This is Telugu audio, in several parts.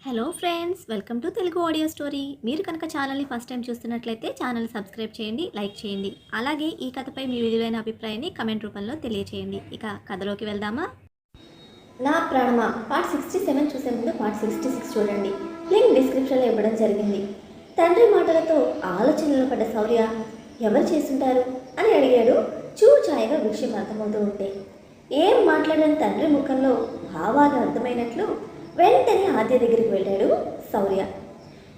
Hello friends, welcome to Telugu audio story. మీరు కనుక ఛానల్ని ఫస్ట్ టైం చూస్తున్నట్లయితే ఛానల్ సబ్స్క్రైబ్ చేయండి, లైక్ చేయండి. అలాగే ఈ కథపై మీ విలువైన అభిప్రాయాన్ని కమెంట్ రూపంలో తెలియచేయండి. ఇక కథలోకి వెళ్దామా? నా ప్రాణమా పార్ట్ 67 చూసే ముందు పార్ట్ 66 చూడండి. లింక్ డిస్క్రిప్షన్లో ఇవ్వడం జరిగింది. తండ్రి మాటలతో ఆలోచనలు పడ్డ శౌర్య ఎవరు చేస్తుంటారు అని అడిగాడు. చూచాయగా విషయం అర్థమవుతూ ఉంటే ఏం మాట్లాడని తండ్రి ముఖంలో భావాలు అర్థమైనట్లు వెంటనే ఆద్య దగ్గరికి వెళ్ళాడు శౌర్య.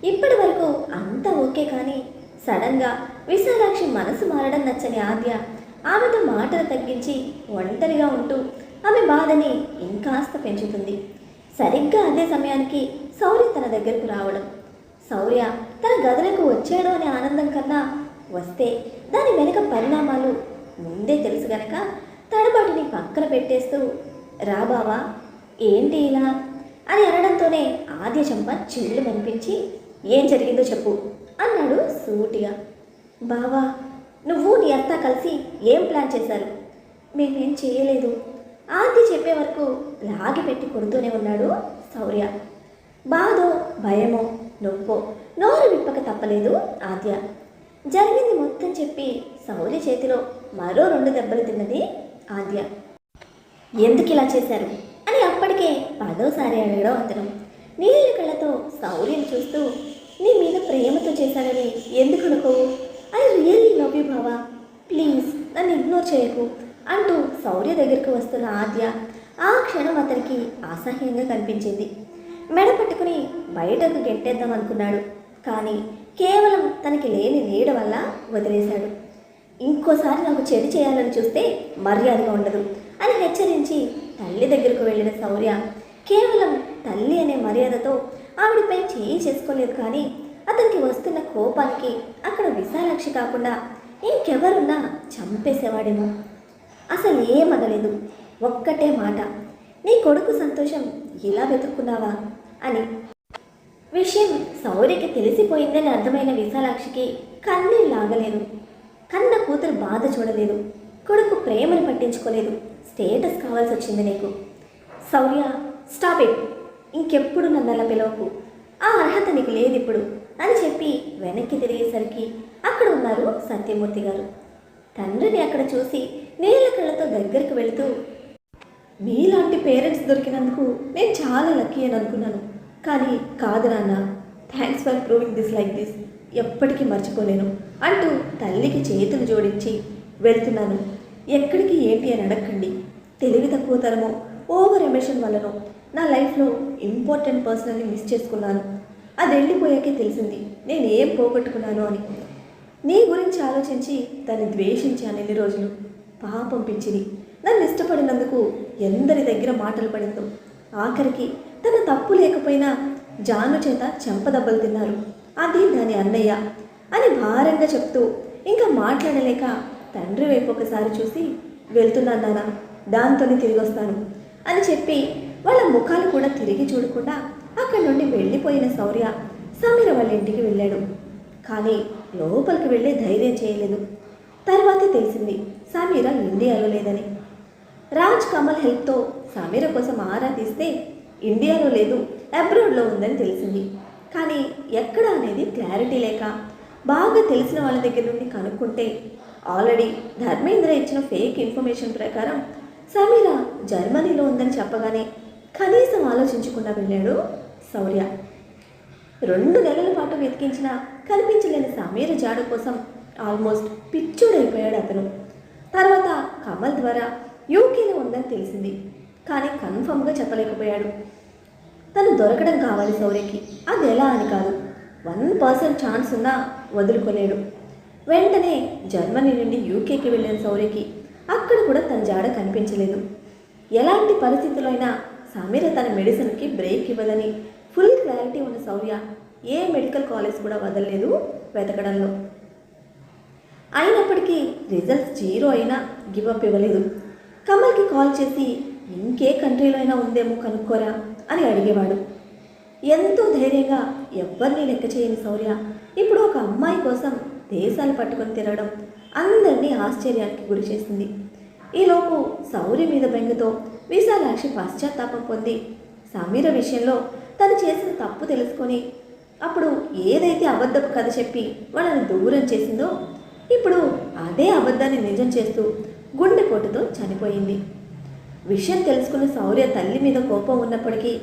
ఇప్పటి వరకు అంతా ఓకే, కానీ సడన్గా విశాలాక్షి మనసు మారడం నచ్చని ఆద్య ఆమెతో మాటలు తగ్గించి ఒంటరిగా ఉంటూ ఆమె బాధని ఇంకాస్త పెంచుతుంది. సరిగ్గా అదే సమయానికి శౌర్య తన దగ్గరకు రావడం, శౌర్య తన గదులకు వచ్చాడు అనే ఆనందం కన్నా వస్తే దాని వెనుక పరిణామాలు ముందే తెలుసు గనక తడబాటుని పక్కన పెట్టేస్తూ రా బావా ఏంటి ఇలా అని అనడంతోనే ఆద్య చెంప చిల్లు కనిపించి ఏం జరిగిందో చెప్పు అన్నాడు సూటిగా. బావా, నువ్వు నీ అత్త కలిసి ఏం ప్లాన్ చేశారు? మేమేం చేయలేదు. ఆద్య చెప్పే వరకు లాగి పెట్టి కొడుతూనే ఉన్నాడు శౌర్య. బాధో భయమో నొప్పో నోరు విప్పక తప్పలేదు ఆద్య. జరిగింది మొత్తం చెప్పి శౌర్య చేతిలో మరో 2 దెబ్బలు తిన్నది ఆద్య. ఎందుకు ఇలా చేశారు అని అప్పటికే 10వ సారి అడగడం అతను. నీళ్ళ కళ్ళతో శౌర్యని చూస్తూ నీ మీద ప్రేమతో చేశానని ఎందుకు అనుకోవు? ఐ రియల్లీ లవ్ యూ బావా, ప్లీజ్ నన్ను ఇగ్నోర్ చేయకు అంటూ శౌర్య దగ్గరకు వస్తున్న ఆద్య ఆ క్షణం అతనికి అసహ్యంగా కనిపించింది. మెడ పట్టుకుని బయటకు గెట్టేద్దాం అనుకున్నాడు, కానీ కేవలం తనకి లేని నీడ వల్ల వదిలేశాడు. ఇంకోసారి నాకు చెడు చేయాలని చూస్తే మర్యాదగా ఉండదు అని హెచ్చరించి తల్లి దగ్గరకు వెళ్ళిన శౌర్య కేవలం తల్లి అనే మర్యాదతో ఆవిడపై చేయి చేసుకోలేదు, కానీ అతనికి వస్తున్న కోపానికి అక్కడ విశాలాక్షి కాకుండా ఇంకెవరున్నా చంపేసేవాడేమో. అసలు ఏమనలేదు, ఒక్కటే మాట, నీ కొడుకు సంతోషం ఇలా వెతుక్కున్నావా అని. విషయం శౌర్యకి తెలిసిపోయిందని అర్థమైన విశాలాక్షికి కన్నీళ్ళు లాగలేదు. కన్న కూతురు బాధ చూడలేదు, కొడుకు ప్రేమను పట్టించుకోలేదు, స్టేటస్ కావాల్సి వచ్చింది నీకు. శౌర్య స్టాప్ ఇట్, ఇంకెప్పుడు నన్ను అలా పిలవకు, ఆ అర్హత నీకు లేదు ఇప్పుడు అని చెప్పి వెనక్కి తిరిగేసరికి అక్కడ ఉన్నారు సత్యమూర్తి గారు. తండ్రిని అక్కడ చూసి నీళ్ళ కళ్ళతో దగ్గరికి వెళుతూ మీలాంటి పేరెంట్స్ దొరికినందుకు నేను చాలా లక్కీ అని అనుకున్నాను, కానీ కాదు నాన్న, thanks for proving this like this, ఎప్పటికీ మర్చిపోలేను అంటూ తల్లికి చేతులు జోడించి వెళ్తున్నాను. ఎక్కడికి ఏంటి అని అడగండి. తెలివి తక్కువ తరమో ఓవర్ ఎమోషన్ వల్లనో నా లైఫ్లో ఇంపార్టెంట్ పర్సనల్ని మిస్ చేసుకున్నాను. అది వెళ్ళిపోయాకే తెలిసింది నేను ఏం పోగొట్టుకున్నాను అని. నీ గురించి ఆలోచించి దాన్ని ద్వేషించాను ఎన్ని రోజులు. పాపం పిచ్చిది, నన్ను ఇష్టపడినందుకు ఎందరి దగ్గర మాటలు పడిందో. ఆఖరికి తన తప్పు లేకపోయినా జాను చేత చెంపదెబ్బలు తిన్నారు, అది దాని అన్నయ్య అని భారంగా చెప్తూ ఇంకా మాట్లాడలేక తండ్రి వైపు ఒకసారి చూసి వెళ్తున్నాను నాన్న, దాంతోనే తిరిగి వస్తాను అని చెప్పి వాళ్ళ ముఖాలు కూడా తిరిగి చూడకుండా అక్కడి నుండి వెళ్ళిపోయిన శౌర్య సమీర వాళ్ళ ఇంటికి వెళ్ళాడు. కానీ లోపలికి వెళ్ళే ధైర్యం చేయలేదు. తర్వాతే తెలిసింది సమీర ఇండియాలో లేదని. రాజ్ కమల్ హెల్ప్తో సమీర కోసం ఆరా తీస్తే ఇండియాలో లేదు, అబ్రాడ్లో ఉందని తెలిసింది. కానీ ఎక్కడ అనేది క్లారిటీ లేక బాగా తెలిసిన వాళ్ళ దగ్గర నుండి కనుక్కుంటే ఆల్రెడీ ధర్మేంద్ర ఇచ్చిన ఫేక్ ఇన్ఫర్మేషన్ ప్రకారం సమీర జర్మనీలో ఉందని చెప్పగానే కనీసం ఆలోచించకుండా వెళ్ళాడు శౌర్య. 2 నెలల పాటు వెతికించినా కనిపించలేని సమీర జాడ కోసం ఆల్మోస్ట్ పిచ్చోడైపోయాడు అతను. తర్వాత కమల్ ద్వారా యూకేలో ఉందని తెలిసింది, కానీ కన్ఫర్మ్గా చెప్పలేకపోయాడు. తను దొరకడం కావాలి శౌర్యకి, అది ఎలా అని కాదు, 1% ఛాన్స్ ఉన్నా వదులుకోలేడు. వెంటనే జర్మనీ నుండి యూకేకి వెళ్ళిన శౌర్యకి అక్కడ కూడా తన జాడ కనిపించలేదు. ఎలాంటి పరిస్థితుల్లో అయినా సమీర తన మెడిసిన్కి బ్రేక్ ఇవ్వదని ఫుల్ క్లారిటీ ఉన్న శౌర్య ఏ మెడికల్ కాలేజ్ కూడా వదలలేదు వెతకడంలో. అయినప్పటికీ రిజల్ట్స్ 0 అయినా గివప్ ఇవ్వలేదు. కమల్కి కాల్ చేసి ఇంకే కంట్రీలో అయినా ఉందేమో కనుక్కోరా అని అడిగేవాడు. ఎంతో ధైర్యంగా ఎవ్వరినీ లెక్క చేయని శౌర్య ఇప్పుడు ఒక అమ్మాయి కోసం దేశాలు పట్టుకొని తిరగడం అందరినీ ఆశ్చర్యానికి గురి చేసింది. ఈలోపు శౌర్య మీద బెంగతో విశాలాక్షి పశ్చాత్తాపం పొంది సమీర విషయంలో తను చేసిన తప్పు తెలుసుకొని అప్పుడు ఏదైతే అబద్ధపు కథ చెప్పి వాళ్ళని దూరం చేసిందో ఇప్పుడు అదే అబద్ధాన్ని నిజం చేస్తూ గుండెపోటుతో చనిపోయింది. విషయం తెలుసుకున్న శౌర్య తల్లి మీద కోపం ఉన్నప్పటికీ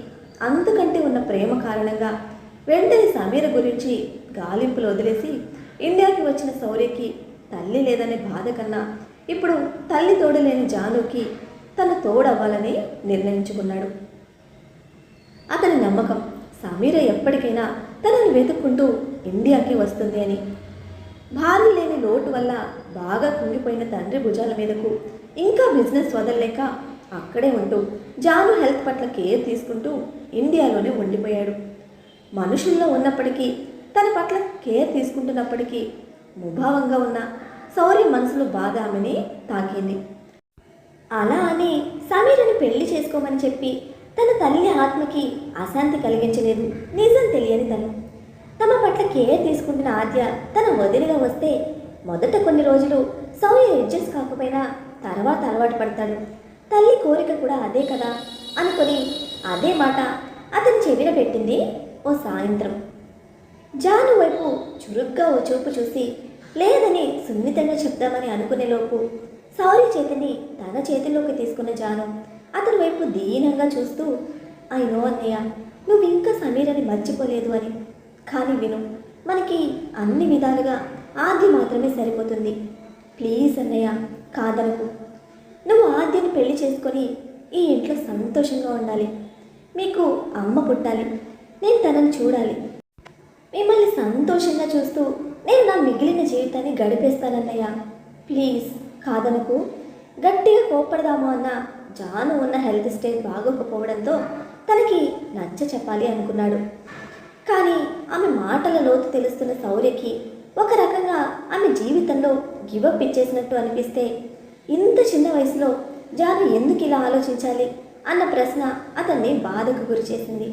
అంతకంటే ఉన్న ప్రేమ కారణంగా వెంటనే సమీర గురించి గాలింపులు వదిలేసి ఇండియాకి వచ్చిన శౌర్యకి తల్లి లేదనే బాధ కన్నా ఇప్పుడు తల్లి తోడు లేని జానుకి తన తోడవ్వాలని నిర్ణయించుకున్నాడు. అతని నమ్మకం సమీర ఎప్పటికైనా తనని వెతుక్కుంటూ ఇండియాకి వస్తుంది అని. భార్య లేని లోటు వల్ల బాగా కుంగిపోయిన తండ్రి భుజాల మీదకు ఇంకా బిజినెస్ వదలలేక అక్కడే ఉంటూ జాను హెల్త్ పట్ల కేర్ తీసుకుంటూ ఇండియాలోనే ఉండిపోయాడు. మనుషుల్లో ఉన్నప్పటికీ తన పట్ల కేర్ తీసుకుంటున్నప్పటికీ ముభావంగా ఉన్న శౌర్య మనసులో బాధ ఆమెని తాకింది. అలా అని సమీరని పెళ్లి చేసుకోమని చెప్పి తన తల్లి ఆత్మకి అశాంతి కలిగించలేదు నిజం తెలియని తను. తమ పట్ల కేర్ తీసుకుంటున్న ఆద్య తన వదిలిగా వస్తే మొదట కొన్ని రోజులు శౌర్య అడ్జస్ట్ కాకపోయినా తర్వాత అలవాటు పడతాడు. తల్లి కోరిక కూడా అదే కదా అనుకొని అదే మాట అతని చెవిన పెట్టింది ఓ సాయంత్రం. జాను వైపు చురుగ్గా ఓ చూపు చూసి లేదని సున్నితంగా చెప్దామని అనుకునేలోపు శౌర్య చేతిని తన చేతిలోకి తీసుకున్న జాను అతని వైపు దీనంగా చూస్తూ ఐ నో అన్నయ్య, నువ్వు ఇంకా సమీరని మర్చిపోలేదు అని. కానీ విను, మనకి అన్ని విధాలుగా ఆద్య మాత్రమే సరిపోతుంది. ప్లీజ్ అన్నయ్య, కాదనకు. నువ్వు ఆద్యని పెళ్లి చేసుకొని ఈ ఇంట్లో సంతోషంగా ఉండాలి. మీకు అమ్మ పుట్టాలి, నేను తనని చూడాలి. మిమ్మల్ని సంతోషంగా చూస్తూ నేను నా మిగిలిన జీవితాన్ని గడిపేస్తానన్నయ్య. ప్లీజ్ కాదనకు. గట్టిగా కోప్పడదాము అన్న జాను ఉన్న హెల్త్ స్టేట్ బాగోకపోవడంతో తనకి నచ్చ చెప్పాలి అనుకున్నాడు. కానీ ఆమె మాటల లోతు తెలుస్తున్న శౌర్యకి ఒక రకంగా ఆమె జీవితంలో గివప్ ఇచ్చేసినట్టు అనిపిస్తే ఇంత చిన్న వయసులో జాను ఎందుకు ఇలా ఆలోచించాలి అన్న ప్రశ్న అతన్ని బాధకు గురిచేసింది.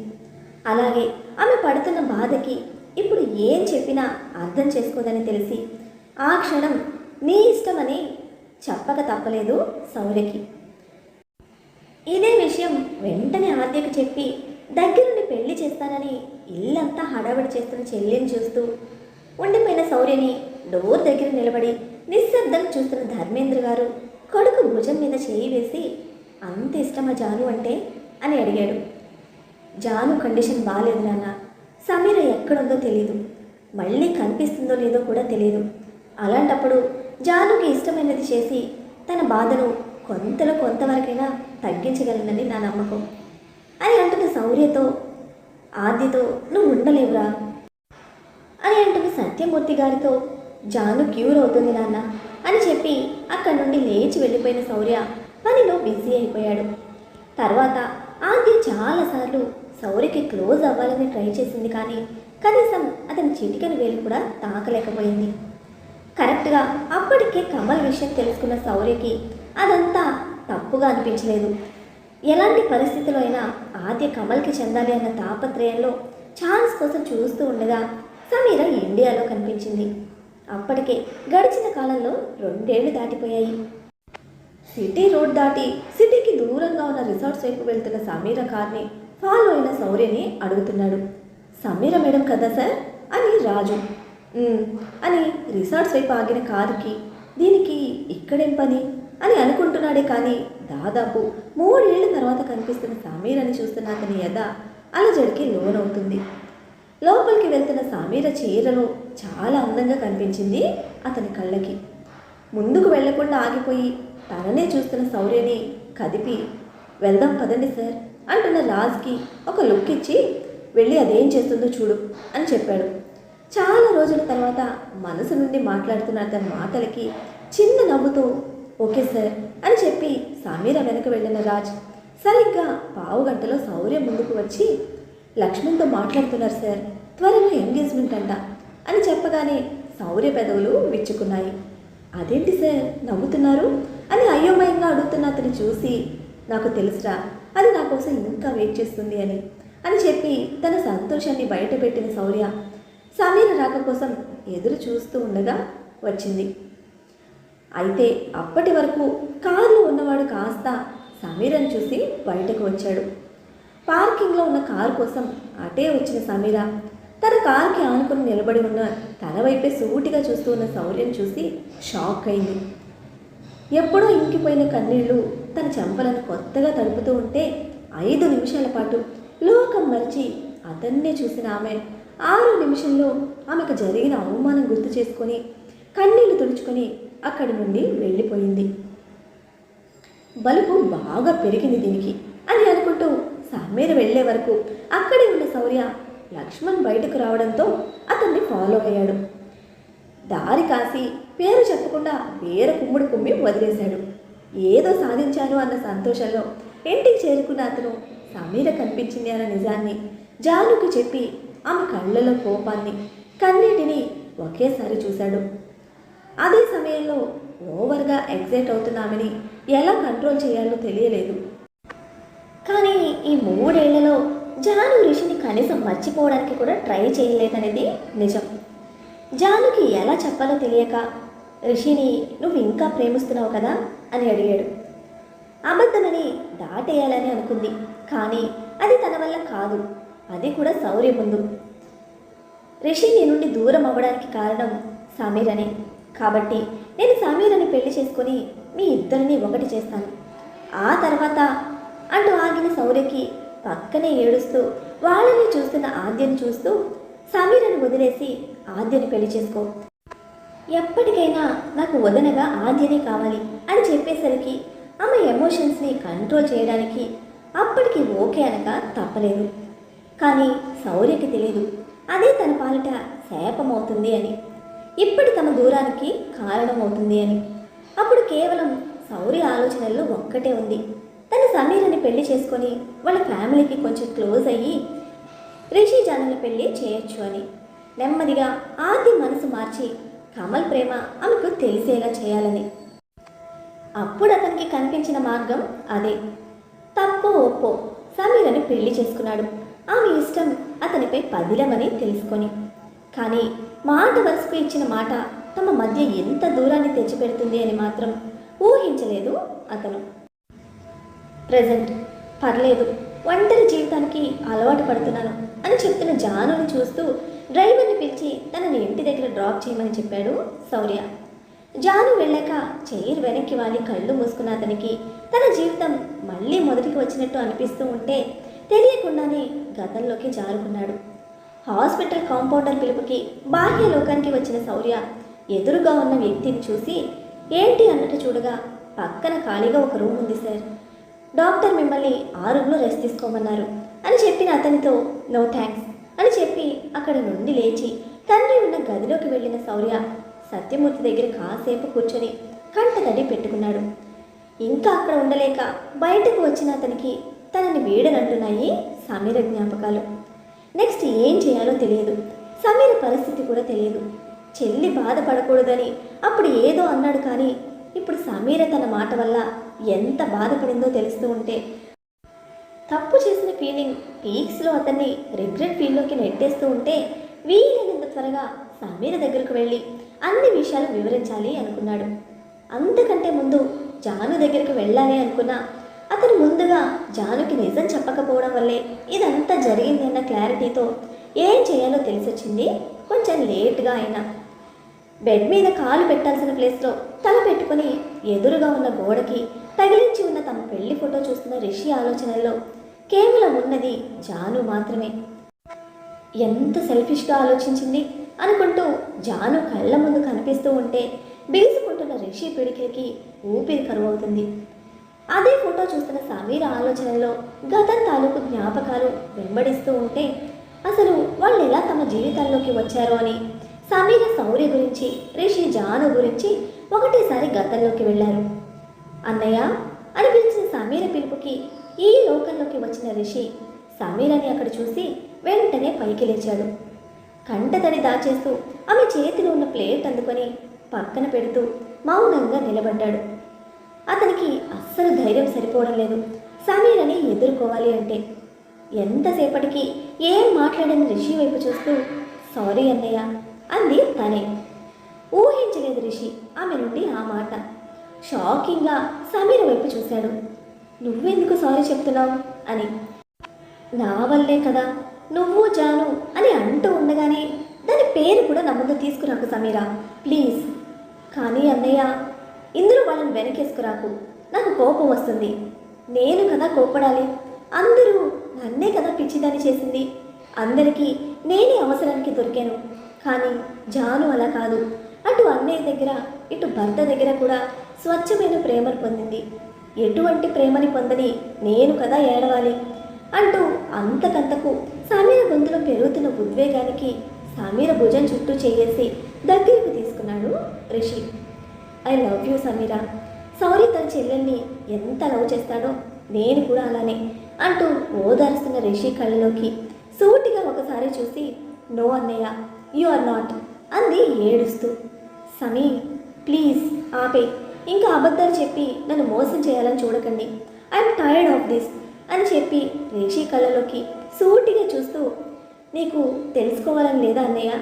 అలాగే ఆమె పడుతున్న బాధకి ఇప్పుడు ఏం చెప్పినా అర్థం చేసుకోదని తెలిసి ఆ క్షణం నీ ఇష్టమని చెప్పక తప్పలేదు శౌర్యకి. ఇదే విషయం వెంటనే ఆద్యకు చెప్పి దగ్గరుండి పెళ్లి చేస్తానని ఇల్లంతా హడావిడి చేస్తున్న చెల్లిని చూస్తూ ఉండిపోయిన శౌర్యని డోర్ దగ్గర నిలబడి నిశ్శబ్దం చూస్తున్న ధర్మేంద్ర గారు కొడుకు భుజం మీద చేయి వేసి అంత ఇష్టమా జాను అంటే అని అడిగాడు. జాను కండిషన్ బాగాలేదు నాన్న. సమీర ఎక్కడుందో తెలీదు, మళ్ళీ కనిపిస్తుందో లేదో కూడా తెలియదు. అలాంటప్పుడు జానుకి ఇష్టమైనది చేసి తన బాధను కొంతలో కొంతవరకైనా తగ్గించగలనని నా నమ్మకం అని అంటున్న శౌర్యతో ఆద్యతో నువ్వు ఉండలేవురా అని అంటున్న సత్యమూర్తి గారితో జాను క్యూర్ అవుతుంది నాన్న అని చెప్పి అక్కడి నుండి లేచి వెళ్ళిపోయిన శౌర్య పనిలో బిజీ అయిపోయాడు. తర్వాత ఆద్య చాలాసార్లు శౌర్యకి క్లోజ్ అవ్వాలని ట్రై చేసింది, కానీ కనీసం అతని చిటికెన వేలు కూడా తాకలేకపోయింది. కరెక్ట్గా అప్పటికే కమల్ విషయం తెలుసుకున్న శౌర్యకి అదంతా తప్పుగా అనిపించలేదు. ఎలాంటి పరిస్థితిలో అయినా ఆద్య కమల్కి చెందాలి అన్న తాపత్రయంలో ఛాన్స్ కోసం చూస్తూ ఉండగా సమీర ఇండియాలో కనిపించింది. అప్పటికే గడిచిన కాలంలో 2 ఏళ్లు దాటిపోయాయి. సిటీ రోడ్ దాటి సిటీకి దూరంగా ఉన్న రిసార్ట్స్ వైపు వెళ్తున్న సమీర కార్ని ఫాలో అయిన శౌర్యని అడుగుతున్నాడు. సమీర మేడం కదా సార్ అని రాజు అని రిసార్ట్స్ వైపు ఆగిన కారుకి దీనికి ఇక్కడేం పని అని అనుకుంటున్నాడే, కానీ దాదాపు 3 ఏళ్ల తర్వాత కనిపిస్తున్న సమీరని చూస్తున్న అతని ఎద అలజడికి లోనవుతుంది. లోపలికి వెళ్తున్న సమీర చీరలో చాలా అందంగా కనిపించింది అతని కళ్ళకి. ముందుకు వెళ్లకుండా ఆగిపోయి తననే చూస్తున్న శౌర్యని కదిపి వెళ్దాం పదండి సార్ అంటున్న రాజ్కి ఒక లుక్ ఇచ్చి వెళ్ళి అదేం చేస్తుందో చూడు అని చెప్పాడు. చాలా రోజుల తర్వాత మనసు నుండి మాట్లాడుతున్న అతని మాటలకి చిన్న నవ్వుతూ ఓకే సార్ అని చెప్పి సమీర వెనక వెళ్ళిన రాజ్ సరిగ్గా 15 గంటలో శౌర్య ముందుకు వచ్చి లక్ష్మణ్తో మాట్లాడుతున్నారు సార్, త్వరలో ఎంగేజ్మెంట్ అంట అని చెప్పగానే శౌర్య పెదవులు విచ్చుకున్నాయి. అదేంటి సార్ నవ్వుతున్నారు అని అయోమయంగా అడుగుతున్న అతని చూసి నాకు తెలుసురా, అది నా కోసం ఇంకా వెయిట్ చేస్తుంది అని చెప్పి తన సంతోషాన్ని బయటపెట్టిన శౌర్య సమీర రాక కోసం ఎదురు చూస్తూ ఉండగా వచ్చింది. అయితే అప్పటి వరకు కారులో ఉన్నవాడు కాస్త సమీరను చూసి బయటకు వచ్చాడు. పార్కింగ్లో ఉన్న కారు కోసం అటే వచ్చిన సమీర తన కారుకి ఆనుకుని నిలబడి ఉన్న తన వైపే సూటిగా చూస్తూ ఉన్న శౌర్యను చూసి షాక్ అయింది. ఎప్పుడో ఇంకిపోయిన కన్నీళ్లు తన చెంపలను కొత్తగా తడుపుతూ ఉంటే 5 నిమిషాల పాటు లోకం మరిచి అతన్నే చూసిన ఆమె 6 నిమిషంలో ఆమెకు జరిగిన అవమానం గుర్తు చేసుకొని కన్నీళ్లు తుడుచుకొని అక్కడి నుండి వెళ్ళిపోయింది. బలుపు బాగా పెరిగింది దీనికి అని అనుకుంటూ సమీర వెళ్లే వరకు అక్కడే ఉన్న శౌర్య లక్ష్మణ్ బయటకు రావడంతో అతన్ని ఫాలో అయ్యాడు. దారి కాసి పేరు చెప్పకుండా వేరే కుమ్ముడు కుమ్మి వదిలేశాడు. ఏదో సాధించాను అన్న సంతోషంలో ఇంటికి చేరుకున్న అతను సమీర కనిపించింది అన్న నిజాన్ని జానుకు చెప్పి ఆమె కళ్ళలో కోపాన్ని కన్నీటిని ఒకేసారి చూశాడు. అదే సమయంలో ఓవర్గా ఎగ్జైట్ అవుతున్న ఆమెని ఎలా కంట్రోల్ చేయాలో తెలియలేదు. కానీ ఈ 3 ఏళ్లలో జాను రిషిని కనీసం మర్చిపోవడానికి కూడా ట్రై చేయలేదనేది నిజం. జానుకి ఎలా చెప్పాలో తెలియక రిషిని నువ్వు ఇంకా ప్రేమిస్తున్నావు కదా అని అడిగాడు. అబద్ధమని దాటేయాలని అనుకుంది, కానీ అది తన వల్ల కాదు. అది కూడా శౌర్య ముందు. రిషి నీ నుండి దూరం అవ్వడానికి కారణం సమీరనే. కాబట్టి నేను సమీరని పెళ్లి చేసుకొని మీ ఇద్దరిని ఒకటి చేస్తాను. ఆ తర్వాత అంటూ ఆగిన శౌర్యకి పక్కనే ఏడుస్తూ వాళ్ళని చూస్తున్న ఆద్యను చూస్తూ సమీరను వదిలేసి ఆద్యని పెళ్లి చేసుకో. ఎప్పటికైనా నాకు వదనగా ఆద్యనే కావాలి అని చెప్పేసరికి ఆమె ఎమోషన్స్ని కంట్రోల్ చేయడానికి అప్పటికి ఓకే అనగా తప్పలేదు. కానీ శౌర్యకి తెలియదు అదే తన పాలిట శాపమవుతుంది అని, ఇప్పటి తమ దూరానికి కారణమవుతుంది అని. అప్పుడు కేవలం శౌర్య ఆలోచనల్లో ఒక్కటే ఉంది, తన సమీరని పెళ్లి చేసుకొని వాళ్ళ ఫ్యామిలీకి కొంచెం క్లోజ్ అయ్యి రిషి జానుల పెళ్లి చేయొచ్చు అని. నెమ్మదిగా ఆది మనసు మార్చి కమల్ ప్రేమ ఆమెకు తెలిసేలా చేయాలని. అప్పుడు అతనికి కనిపించిన మార్గం అదే. తప్పో ఒప్పో సమీరని పెళ్లి చేసుకున్నాడు. ఆమె ఇష్టం అతనిపై పదిలమని తెలుసుకొని. కానీ మాట వరుసకు ఇచ్చిన మాట తమ మధ్య ఎంత దూరాన్ని తెచ్చిపెడుతుంది అని మాత్రం ఊహించలేదు అతను. ప్రెజెంట్ పర్లేదు, ఒంటరి జీవితానికి అలవాటు పడుతున్నాను అని చెప్తున్న జానుని చూస్తూ డ్రైవర్ని పిలిచి తనని ఇంటి దగ్గర డ్రాప్ చేయమని చెప్పాడు శౌర్య. జాను వెళ్ళాక చైర్ వెనక్కి వాలి కళ్ళు మూసుకున్న అతనికి తన జీవితం మళ్ళీ మొదటికి వచ్చినట్టు అనిపిస్తూ ఉంటే తెలియకుండానే గతంలోకి జారుకున్నాడు. హాస్పిటల్ కాంపౌండర్ పిలుపుకి బాహ్య లోకానికి వచ్చిన శౌర్య ఎదురుగా ఉన్న వ్యక్తిని చూసి ఏంటి అన్నట్టు చూడగా పక్కన ఖాళీగా ఒక రూమ్ ఉంది సార్, డాక్టర్ మిమ్మల్ని ఆ రూమ్లో రెస్ట్ తీసుకోమన్నారు అని చెప్పిన అతనితో నో థ్యాంక్స్ అని చెప్పి అక్కడి నుండి లేచి తండ్రి ఉన్న గదిలోకి వెళ్ళిన శౌర్య సత్యమూర్తి దగ్గర కాసేపు కూర్చొని కంట తడి పెట్టుకున్నాడు. ఇంకా అక్కడ ఉండలేక బయటకు వచ్చిన అతనికి తనని వీడనంటున్నాయి సమీర జ్ఞాపకాలు. నెక్స్ట్ ఏం చేయాలో తెలియదు. సమీర పరిస్థితి కూడా తెలియదు. చెల్లి బాధపడకూడదని అప్పుడు ఏదో అన్నాడు, కానీ ఇప్పుడు సమీర తన మాట వల్ల ఎంత బాధపడిందో తెలుస్తూ ఉంటే తప్పు చేసిన ఫీలింగ్ పీక్స్లో అతన్ని రిగ్రెట్ ఫీల్లోకి నెట్టేస్తూ ఉంటే వీలైనంత త్వరగా సమీర దగ్గరకు వెళ్ళి అన్ని విషయాలు వివరించాలి అనుకున్నాడు. అంతకంటే ముందు జాను దగ్గరికి వెళ్ళాలి అనుకున్నా అతను ముందుగా జానుకి నిజం చెప్పకపోవడం వల్లే ఇదంతా జరిగింది అన్న క్లారిటీతో ఏం చేయాలో తెలిసొచ్చింది. కొంచెం లేట్గా అయినా బెడ్ మీద కాలు పెట్టాల్సిన ప్లేస్లో తల పెట్టుకుని ఎదురుగా ఉన్న గోడకి తగిలించి ఉన్న తమ పెళ్లి ఫోటో చూస్తున్న రిషి ఆలోచనల్లో కేవలం ఉన్నది జాను మాత్రమే. ఎంత సెల్ఫిష్గా ఆలోచించింది అనుకుంటూ జాను కళ్ళ ముందు కనిపిస్తూ ఉంటే బిగుసుకుంటున్న రిషి పిడికిలికి ఊపిరి కరువవుతుంది. అదే ఫోటో చూస్తున్న సమీర ఆలోచనల్లో గతం తాలూకు జ్ఞాపకాలు వెంబడిస్తూ ఉంటే అసలు వాళ్ళు ఎలా తమ జీవితాల్లోకి వచ్చారో అని సమీర శౌర్య గురించి రిషి జాను గురించి ఒకటేసారి గతంలోకి వెళ్ళారు. అన్నయ్య అని పిలిచిన సమీర పిలుపుకి ఈ లోకంలోకి వచ్చిన రిషి సమీరని అక్కడ చూసి వెంటనే పైకి లేచాడు. కంటతడి దాచేస్తూ ఆమె చేతిలో ఉన్న ప్లేట్ అందుకొని పక్కన పెడుతూ మౌనంగా నిలబడ్డాడు. అతనికి అస్సలు ధైర్యం సరిపోవడం లేదు సమీరని ఎదుర్కోవాలి అంటే. ఎంతసేపటికి ఏం మాట్లాడని రిషి వైపు చూస్తూ సారీ అన్నయ్య అంది తనే. ఊహించలేదు రిషి ఆమె నుండి ఆ మాట. షాకింగ్గా సమీర వైపు చూశాడు. నువ్వెందుకు సారీ చెప్తున్నావు అని. నా వల్లే కదా నువ్వు జాను అని అంటూ ఉండగానే దాని పేరు కూడా నా ముందు తీసుకురాకు సమీరా, ప్లీజ్. కానీ అన్నయ్య, ఇందులో వాళ్ళని వెనకేసుకురాకు, నాకు కోపం వస్తుంది. నేను కదా కోపడాలి, అందరూ నన్నే కదా పిచ్చిదాన్ని చేసింది, అందరికీ నేనే అవసరానికి దొరికాను. కానీ జాను అలా కాదు, అటు అన్నయ్య దగ్గర ఇటు భర్త దగ్గర కూడా స్వచ్ఛమైన ప్రేమను పొందింది. ఎటువంటి ప్రేమని పొందని నేను కదా ఏడవాలి అంటూ అంతకంతకు సమీర గొంతులో పెరుగుతున్న ఉద్వేగానికి సమీర భుజం చుట్టూ చేయేసి దగ్గరకు తీసుకున్నాడు Rishi. I love you Sameera. Souri తన చెల్లెల్ని ఎంత లవ్ చేస్తాడో నేను కూడా అలానే అంటూ ఓదారుస్తున్న రిషి కళ్ళలోకి సూటిగా ఒకసారి చూసి, నో అన్నయ్య, యు ఆర్ నాట్ అంది ఏడుస్తూ. సమీ, ప్లీజ్ ఆపే, ఇంకా అబద్ధాలు చెప్పి నన్ను మోసం చేయాలని చూడకండి. ఐఎమ్ టైర్డ్ ఆఫ్ దిస్ అని చెప్పి రిషి కళ్ళలోకి సూటిగా చూస్తూ, నీకు తెలుసుకోవాలని లేదా అన్నయ్య,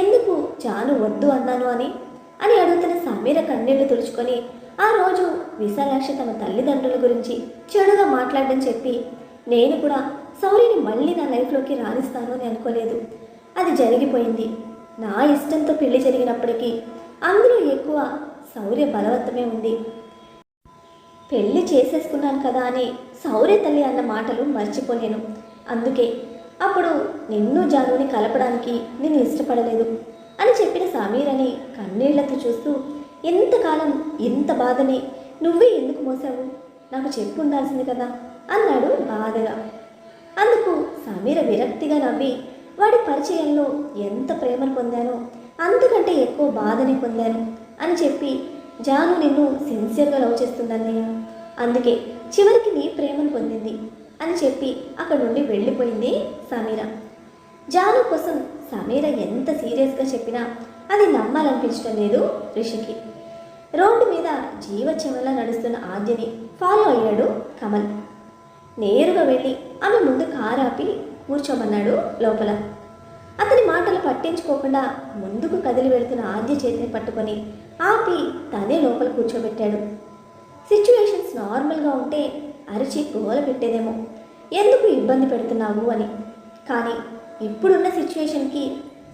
ఎందుకు జాను వద్దు అన్నాను అని అడుగుతున్న సమీర కన్నీళ్లు తుడుచుకొని, ఆ రోజు విశాలాక్షి తమ తల్లిదండ్రుల గురించి చెడుగా మాట్లాడడం చెప్పి నేను కూడా సౌరిని మళ్ళీ నా లైఫ్లోకి రాణిస్తాను అని అనుకోలేదు. అది జరిగిపోయింది. నా ఇష్టంతో పెళ్లి జరిగినప్పటికీ అందులో ఎక్కువ శౌర్య బలవత్తమే ఉంది. పెళ్లి చేసేసుకున్నాను కదా అని శౌర్య తల్లి అన్న మాటలు మర్చిపోలేను. అందుకే అప్పుడు నిన్ను జానుని కలపడానికి నేను ఇష్టపడలేదు అని చెప్పిన సమీరని కన్నీళ్లతో చూస్తూ, ఎంతకాలం ఇంత బాధని నువ్వే ఎందుకు మోసావు, నాకు చెప్పు ఉండాల్సింది కదా అన్నాడు బాధగా. అందుకు సమీర విరక్తిగా నవ్వి, వాడి పరిచయంలో ఎంత ప్రేమను పొందానో అంతకంటే ఎక్కువ బాధని పొందాను అని చెప్పి, జాను నిన్ను సిన్సియర్గా లవ్ చేస్తుందన్నయ్య, అందుకే చివరికి నీ ప్రేమను పొందింది అని చెప్పి అక్కడ నుండి వెళ్ళిపోయింది సమీర. జాను కోసం సమీర ఎంత సీరియస్గా చెప్పినా అది నమ్మాలనిపించడం లేదు రిషికి. రోడ్డు మీద జీవచ్చవంలా నడుస్తున్న ఆద్యని ఫాలో అయ్యాడు కమల్. నేరుగా వెళ్ళి ఆమె ముందు కారు ఆపి కూర్చోమన్నాడు లోపల. అతని మాటలు పట్టించుకోకుండా ముందుకు కదిలి వెళుతున్న ఆద్య చేతిని పట్టుకొని ఆపి తనే లోపల కూర్చోబెట్టాడు. సిచ్యువేషన్స్ నార్మల్గా ఉంటే అరిచి గోల పెట్టేదేమో, ఎందుకు ఇబ్బంది పెడుతున్నావు అని. కానీ ఇప్పుడున్న సిచ్యువేషన్కి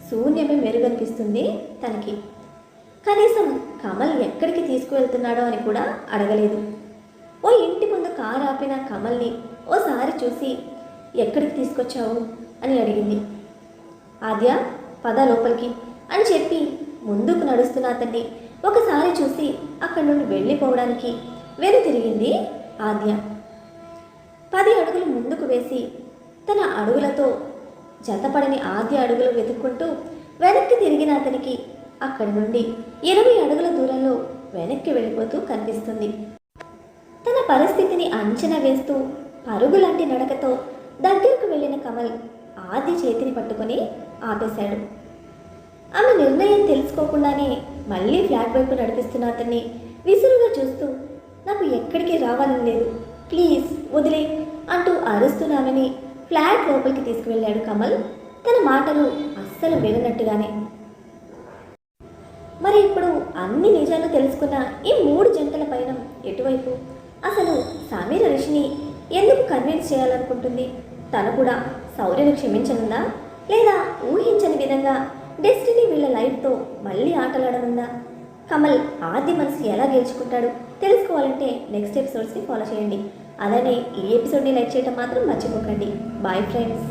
శూన్యమే మెరుగనిపిస్తుంది తనకి. కనీసం కమల్ ఎక్కడికి తీసుకువెళ్తున్నాడో అని కూడా అడగలేదు. ఓ ఇంటి ముందు కారు ఆపిన కమల్ని ఓసారి చూసి, ఎక్కడికి తీసుకొచ్చావు అని అడిగింది. ఆద్య, పద లోపలికి అని చెప్పి ముందుకు నడుస్తున్న అతన్ని ఒకసారి చూసి అక్కడి నుండి వెళ్ళిపోవడానికి వెనుతిరిగింది ఆద్య. 10 అడుగులు ముందుకు వేసి తన అడుగులతో జతపడని ఆద్య అడుగులు వెతుక్కుంటూ వెనక్కి తిరిగిన అతనికి అక్కడి నుండి 20 అడుగుల దూరంలో వెనక్కి వెళ్ళిపోతూ కనిపిస్తుంది. తన పరిస్థితిని అంచనా వేస్తూ పరుగులాంటి నడకతో దగ్గరకు వెళ్ళిన కమల్ ఆద్య చేతిని పట్టుకొని ఆపేశాడు. ఆమె నిర్ణయం తెలుసుకోకుండానే మళ్ళీ ఫ్లాట్ వైపు నడిపిస్తున్న అతన్ని విసురుగా చూస్తూ, నాకు ఎక్కడికి రావాలని లేదు, ప్లీజ్ వదిలే అంటూ అరుస్తున్నామని ఫ్లాట్ లోపలికి తీసుకువెళ్ళాడు కమల్, తన మాటలు అస్సలు విననట్టుగానే. మరి ఇప్పుడు అన్ని నిజాలు తెలుసుకున్న ఈ 3 జంటల పైన ఎటువైపు? అసలు సమీర రిషిని ఎందుకు కన్విన్స్ చేయాలనుకుంటుంది? తను కూడా శౌర్యను క్షమించనుందా, లేదా ఊహించని విధంగా డెస్టినీ వీళ్ళ లైఫ్తో మళ్ళీ ఆటలాడనుందా? కమల్ ఆద్య మనసు ఎలా గెలుచుకుంటాడు తెలుసుకోవాలంటే నెక్స్ట్ ఎపిసోడ్స్ని ఫాలో చేయండి. అలానే ఈ ఎపిసోడ్ని లైక్ చేయడం మాత్రం మర్చిపోకండి. Bye friends.